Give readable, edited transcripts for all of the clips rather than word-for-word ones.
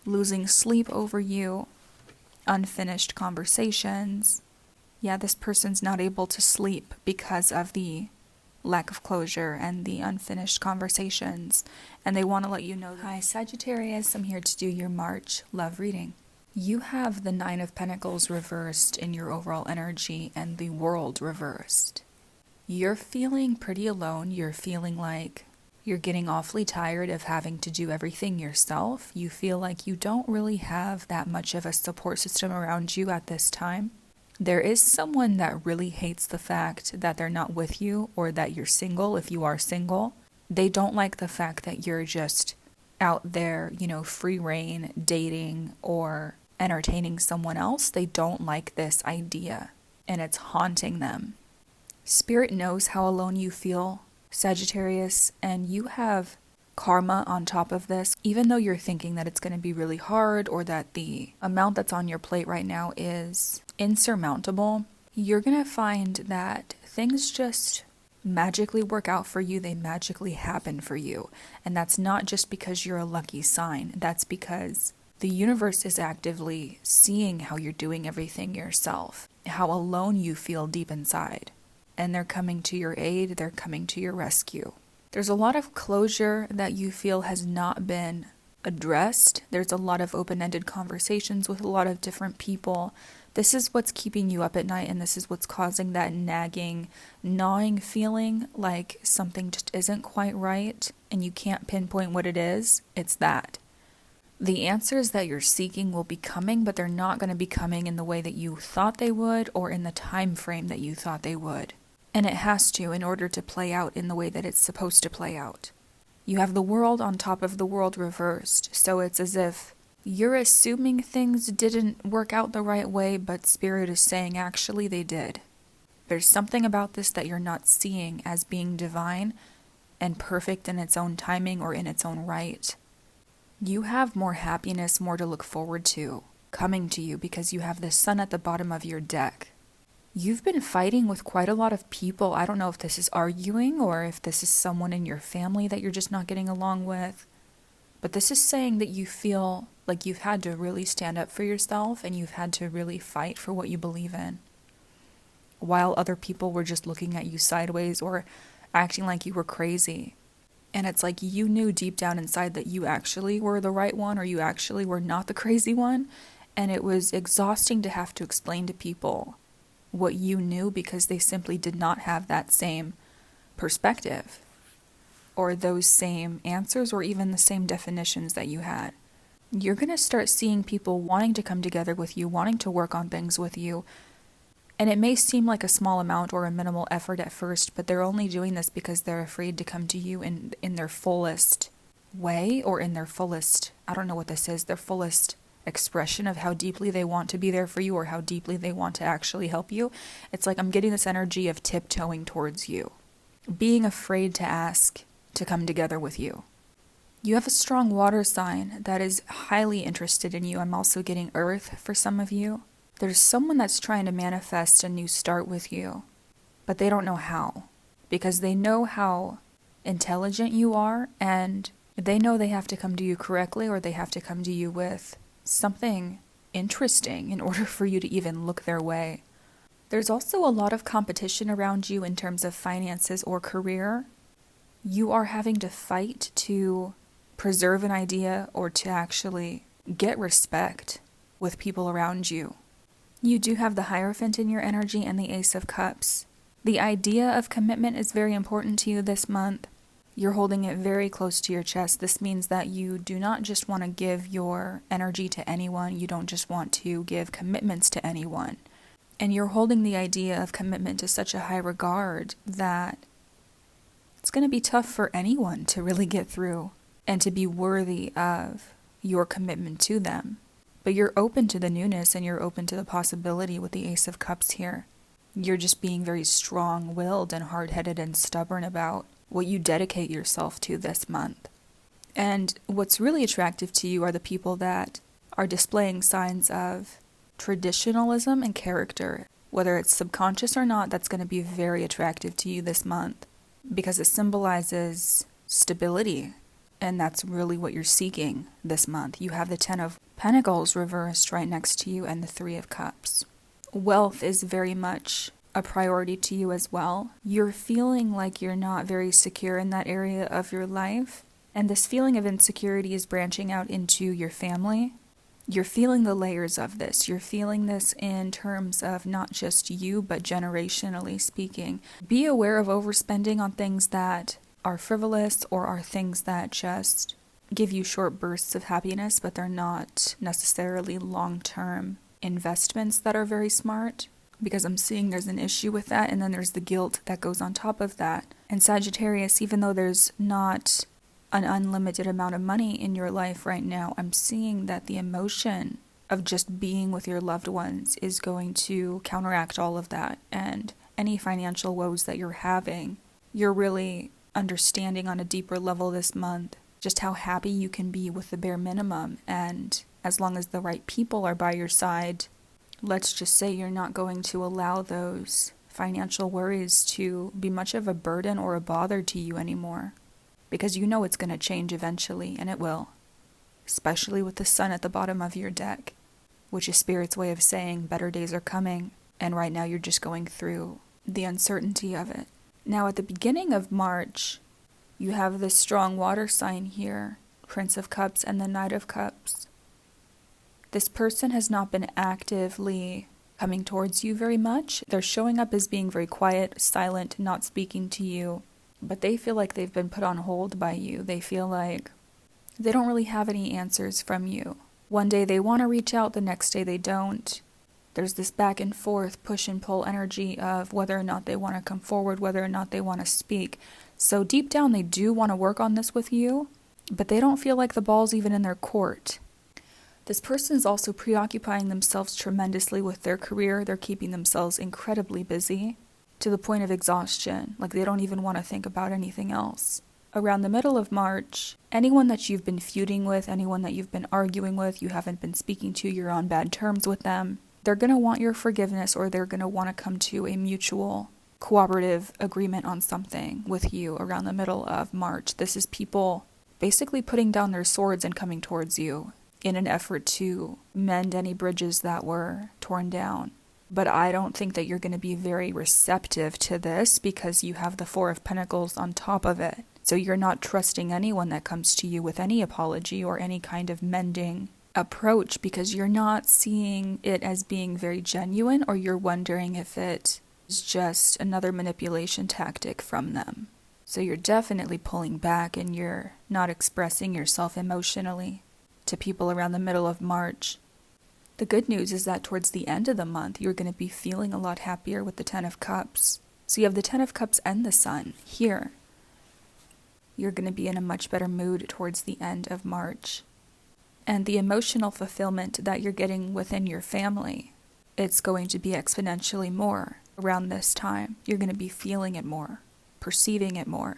losing sleep over you, unfinished conversations. Yeah, this person's not able to sleep because of the lack of closure and the unfinished conversations, and they want to let you know that. Hi Sagittarius, I'm here to do your March love reading. You have the Nine of Pentacles reversed in your overall energy and the World reversed. You're feeling pretty alone. You're feeling like you're getting awfully tired of having to do everything yourself. You feel like you don't really have that much of a support system around you at this time. There is someone that really hates the fact that they're not with you, or that you're single if you are single. They don't like the fact that you're just out there, free reign, dating, or entertaining someone else. They don't like this idea, and it's haunting them. Spirit knows how alone you feel, Sagittarius, and you have karma on top of this. Even though you're thinking that it's going to be really hard, or that the amount that's on your plate right now is insurmountable, you're going to find that things just magically work out for you. They magically happen for you. And that's not just because you're a lucky sign. That's because the universe is actively seeing how you're doing everything yourself, how alone you feel deep inside. And they're coming to your aid, they're coming to your rescue. There's a lot of closure that you feel has not been addressed. There's a lot of open-ended conversations with a lot of different people. This is what's keeping you up at night, and this is what's causing that nagging, gnawing feeling like something just isn't quite right, and you can't pinpoint what it is. It's that. The answers that you're seeking will be coming, but they're not going to be coming in the way that you thought they would, or in the time frame that you thought they would. And it has to, in order to play out in the way that it's supposed to play out. You have the World on top of the World reversed, so it's as if you're assuming things didn't work out the right way, but Spirit is saying actually they did. There's something about this that you're not seeing as being divine and perfect in its own timing or in its own right. You have more happiness, more to look forward to coming to you because you have the Sun at the bottom of your deck. You've been fighting with quite a lot of people. I don't know if this is arguing or if this is someone in your family that you're just not getting along with. But this is saying that you feel like you've had to really stand up for yourself and you've had to really fight for what you believe in. While other people were just looking at you sideways or acting like you were crazy. And it's like you knew deep down inside that you actually were the right one, or you actually were not the crazy one. And it was exhausting to have to explain to people what you knew because they simply did not have that same perspective or those same answers or even the same definitions that you had. You're going to start seeing people wanting to come together with you, wanting to work on things with you. And it may seem like a small amount or a minimal effort at first, but they're only doing this because they're afraid to come to you in their fullest way, or in their fullest, I don't know what this is, their fullest expression of how deeply they want to be there for you or how deeply they want to actually help you. It's like I'm getting this energy of tiptoeing towards you, being afraid to ask to come together with you. You have a strong water sign that is highly interested in you. I'm also getting Earth for some of you. There's someone that's trying to manifest a new start with you, but they don't know how, because they know how intelligent you are, and they know they have to come to you correctly, or they have to come to you with something interesting in order for you to even look their way. There's also a lot of competition around you in terms of finances or career. You are having to fight to preserve an idea or to actually get respect with people around you. You do have the Hierophant in your energy and the Ace of Cups. The idea of commitment is very important to you this month. You're holding it very close to your chest. This means that you do not just want to give your energy to anyone. You don't just want to give commitments to anyone. And you're holding the idea of commitment to such a high regard that it's going to be tough for anyone to really get through and to be worthy of your commitment to them. But you're open to the newness and you're open to the possibility with the Ace of Cups here. You're just being very strong-willed and hard-headed and stubborn about what you dedicate yourself to this month. And what's really attractive to you are the people that are displaying signs of traditionalism and character. Whether it's subconscious or not, that's going to be very attractive to you this month because it symbolizes stability And that's really what you're seeking this month. You have the Ten of Pentacles reversed right next to you and the Three of Cups. Wealth is very much a priority to you as well. You're feeling like you're not very secure in that area of your life. And this feeling of insecurity is branching out into your family. You're feeling the layers of this. You're feeling this in terms of not just you, but generationally speaking. Be aware of overspending on things that are frivolous or are things that just give you short bursts of happiness, but they're not necessarily long-term investments that are very smart. Because I'm seeing there's an issue with that, and then there's the guilt that goes on top of that. And Sagittarius, even though there's not an unlimited amount of money in your life right now, I'm seeing that the emotion of just being with your loved ones is going to counteract all of that. And any financial woes that you're having, you're really understanding on a deeper level this month just how happy you can be with the bare minimum. And as long as the right people are by your side, let's just say you're not going to allow those financial worries to be much of a burden or a bother to you anymore. Because you know it's going to change eventually, and it will. Especially with the sun at the bottom of your deck, which is Spirit's way of saying better days are coming, and right now you're just going through the uncertainty of it. Now at the beginning of March, you have this strong water sign here, Prince of Cups and the Knight of Cups. This person has not been actively coming towards you very much. They're showing up as being very quiet, silent, not speaking to you. But they feel like they've been put on hold by you. They feel like they don't really have any answers from you. One day they want to reach out, the next day they don't. There's this back and forth, push and pull energy of whether or not they want to come forward, whether or not they want to speak. So deep down they do want to work on this with you, but they don't feel like the ball's even in their court. This person is also preoccupying themselves tremendously with their career. They're keeping themselves incredibly busy to the point of exhaustion. Like they don't even want to think about anything else. Around the middle of March, anyone that you've been feuding with, anyone that you've been arguing with, you haven't been speaking to, you're on bad terms with them, they're going to want your forgiveness, or they're going to want to come to a mutual cooperative agreement on something with you around the middle of March. This is people basically putting down their swords and coming towards you in an effort to mend any bridges that were torn down. But I don't think that you're going to be very receptive to this because you have the Four of Pentacles on top of it. So you're not trusting anyone that comes to you with any apology or any kind of mending approach because you're not seeing it as being very genuine, or you're wondering if it is just another manipulation tactic from them. So you're definitely pulling back and you're not expressing yourself emotionally to people around the middle of March. The good news is that towards the end of the month, you're going to be feeling a lot happier with the Ten of Cups. So you have the Ten of Cups and the Sun here. You're going to be in a much better mood towards the end of March. And the emotional fulfillment that you're getting within your family, it's going to be exponentially more around this time. You're going to be feeling it more, perceiving it more,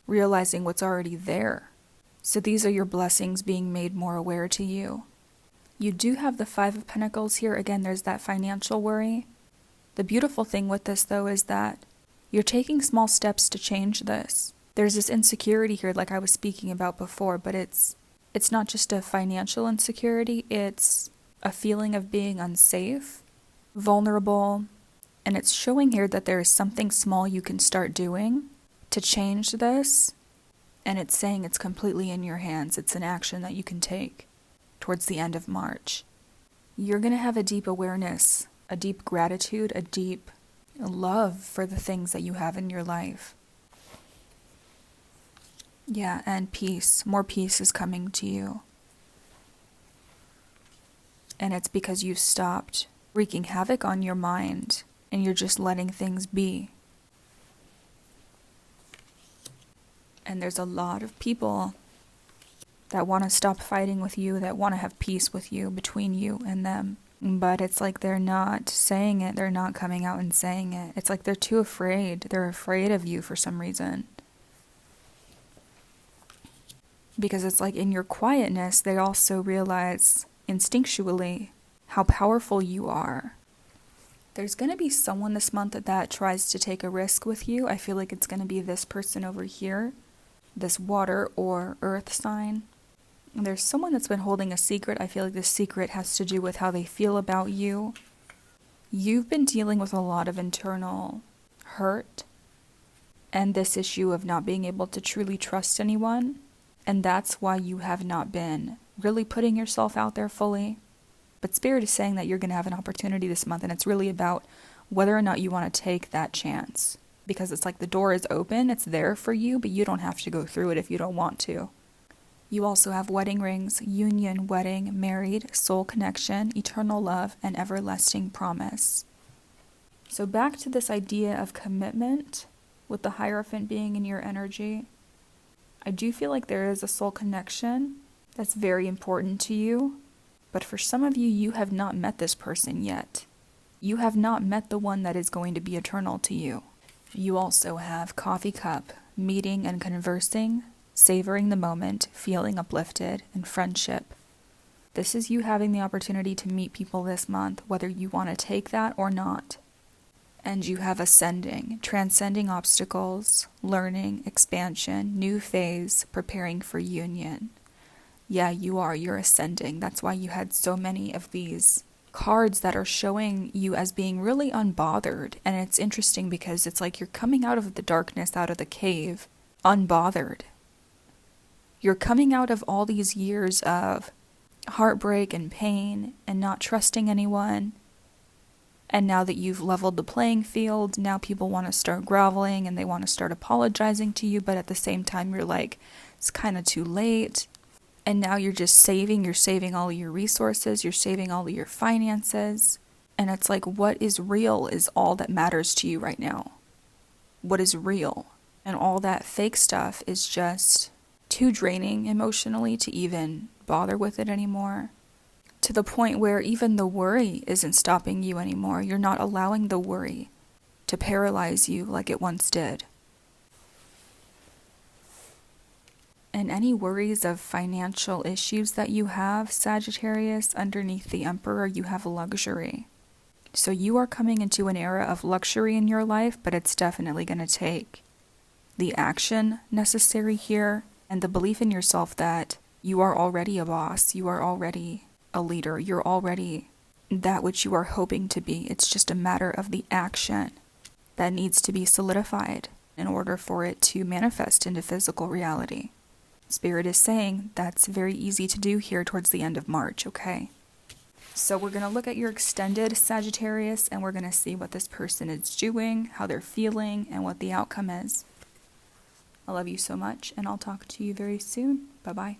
realizing what's already there. So these are your blessings being made more aware to you. You do have the Five of Pentacles here. Again, there's that financial worry. The beautiful thing with this, though, is that you're taking small steps to change this. There's this insecurity here, like I was speaking about before, but it's not just a financial insecurity. It's a feeling of being unsafe, vulnerable, and it's showing here that there is something small you can start doing to change this, and it's saying it's completely in your hands. It's an action that you can take towards the end of March. You're going to have a deep awareness, a deep gratitude, a deep love for the things that you have in your life. Yeah, and peace. More peace is coming to you. And it's because you stopped wreaking havoc on your mind and you're just letting things be. And there's a lot of people that want to stop fighting with you, that want to have peace with you, between you and them. But it's like they're not saying it. They're not coming out and saying it. It's like they're too afraid. They're afraid of you for some reason. Because it's like in your quietness, they also realize instinctually how powerful you are. There's going to be someone this month that tries to take a risk with you. I feel like it's going to be this person over here. this water or earth sign. There's someone that's been holding a secret. I feel like this secret has to do with how they feel about you. You've been dealing with a lot of internal hurt and this issue of not being able to truly trust anyone. And that's why you have not been really putting yourself out there fully. But Spirit is saying that you're going to have an opportunity this month, and it's really about whether or not you want to take that chance. Because it's like the door is open, it's there for you, but you don't have to go through it if you don't want to. You also have wedding rings, union, wedding, married, soul connection, eternal love, and everlasting promise. So back to this idea of commitment, with the Hierophant being in your energy. I do feel like there is a soul connection that's very important to you, but for some of you, you have not met this person yet. You have not met the one that is going to be eternal to you. You also have coffee cup, meeting and conversing, savoring the moment, feeling uplifted, and friendship. This is you having the opportunity to meet people this month, whether you want to take that or not. And you have ascending, transcending obstacles, learning, expansion, new phase, preparing for union. Yeah, you're ascending. That's why you had so many of these cards that are showing you as being really unbothered. And it's interesting because it's like you're coming out of the darkness, out of the cave, unbothered. You're coming out of all these years of heartbreak and pain and not trusting anyone. And now that you've leveled the playing field, now people want to start groveling and they want to start apologizing to you, but at the same time you're like, it's kind of too late. And now you're just saving all of your resources, you're saving all of your finances. And it's like, what is real is all that matters to you right now. What is real? And all that fake stuff is just too draining emotionally to even bother with it anymore. To the point where even the worry isn't stopping you anymore. You're not allowing the worry to paralyze you like it once did. And any worries of financial issues that you have, Sagittarius, underneath the Emperor, you have luxury. So you are coming into an era of luxury in your life, but it's definitely going to take the action necessary here and the belief in yourself that you are already a boss, you are already a leader, you're already that which you are hoping to be. It's just a matter of the action that needs to be solidified in order for it to manifest into physical reality. Spirit is saying that's very easy to do here towards the end of March, okay? So we're going to look at your extended Sagittarius and we're going to see what this person is doing, how they're feeling, and what the outcome is. I love you so much, and I'll talk to you very soon. Bye-bye.